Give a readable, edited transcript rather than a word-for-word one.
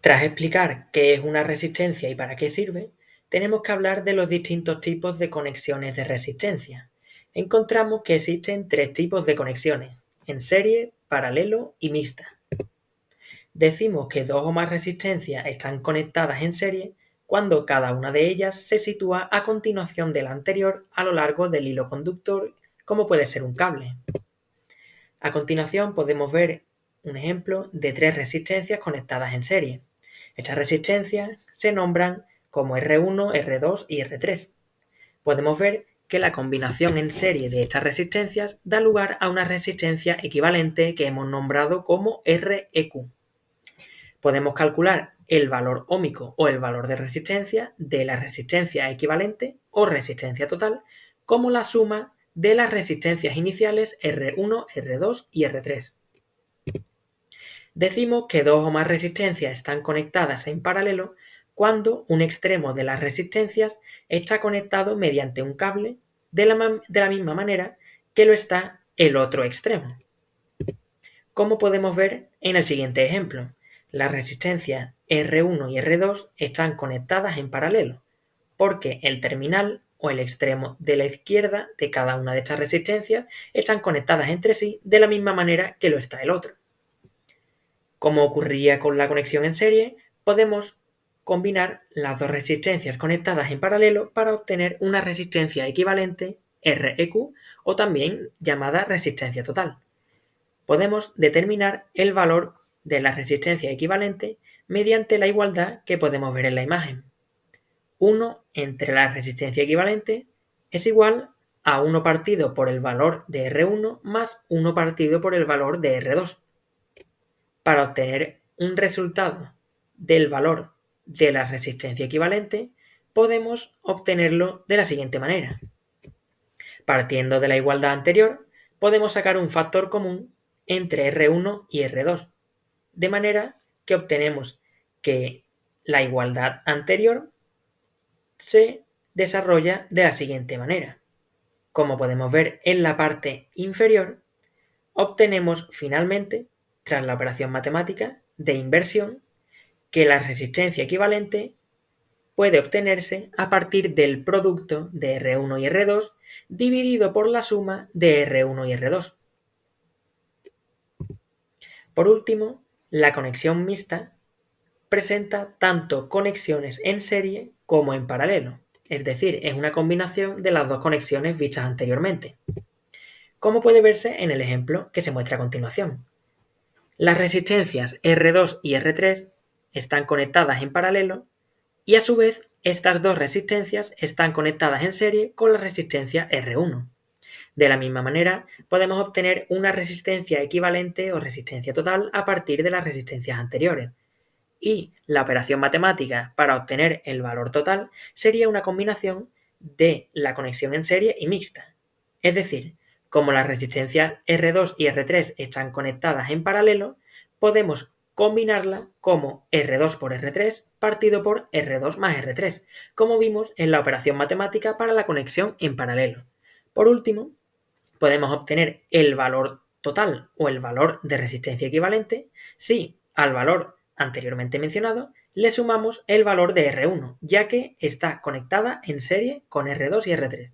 Tras explicar qué es una resistencia y para qué sirve, tenemos que hablar de los distintos tipos de conexiones de resistencia. Encontramos que existen tres tipos de conexiones: en serie, paralelo y mixta. Decimos que dos o más resistencias están conectadas en serie cuando cada una de ellas se sitúa a continuación de la anterior a lo largo del hilo conductor, como puede ser un cable. A continuación podemos ver un ejemplo de tres resistencias conectadas en serie. Estas resistencias se nombran como R1, R2 y R3. Podemos ver que la combinación en serie de estas resistencias da lugar a una resistencia equivalente que hemos nombrado como REQ. Podemos calcular el valor óhmico o el valor de resistencia de la resistencia equivalente o resistencia total como la suma de las resistencias iniciales R1, R2 y R3. Decimos que dos o más resistencias están conectadas en paralelo cuando un extremo de las resistencias está conectado mediante un cable de la misma manera que lo está el otro extremo. Como podemos ver en el siguiente ejemplo, las resistencias R1 y R2 están conectadas en paralelo, porque el terminal o el extremo de la izquierda de cada una de estas resistencias están conectadas entre sí de la misma manera que lo está el otro. Como ocurría con la conexión en serie, podemos combinar las dos resistencias conectadas en paralelo para obtener una resistencia equivalente, REQ, o también llamada resistencia total. Podemos determinar el valor de la resistencia equivalente mediante la igualdad que podemos ver en la imagen. 1 entre la resistencia equivalente es igual a 1 partido por el valor de R1 más 1 partido por el valor de R2. Para obtener un resultado del valor de la resistencia equivalente, podemos obtenerlo de la siguiente manera. Partiendo de la igualdad anterior, podemos sacar un factor común entre R1 y R2, de manera que obtenemos que la igualdad anterior se desarrolla de la siguiente manera. Como podemos ver en la parte inferior, obtenemos finalmente, tras la operación matemática de inversión, que la resistencia equivalente puede obtenerse a partir del producto de R1 y R2 dividido por la suma de R1 y R2. Por último, la conexión mixta presenta tanto conexiones en serie como en paralelo, es decir, es una combinación de las dos conexiones vistas anteriormente, como puede verse en el ejemplo que se muestra a continuación. Las resistencias R2 y R3 están conectadas en paralelo y a su vez estas dos resistencias están conectadas en serie con la resistencia R1. De la misma manera, podemos obtener una resistencia equivalente o resistencia total a partir de las resistencias anteriores. Y la operación matemática para obtener el valor total sería una combinación de la conexión en serie y mixta. Es decir, como las resistencias R2 y R3 están conectadas en paralelo, podemos combinarla como R2 por R3 partido por R2 más R3, como vimos en la operación matemática para la conexión en paralelo. Por último, podemos obtener el valor total o el valor de resistencia equivalente si al valor anteriormente mencionado le sumamos el valor de R1, ya que está conectada en serie con R2 y R3.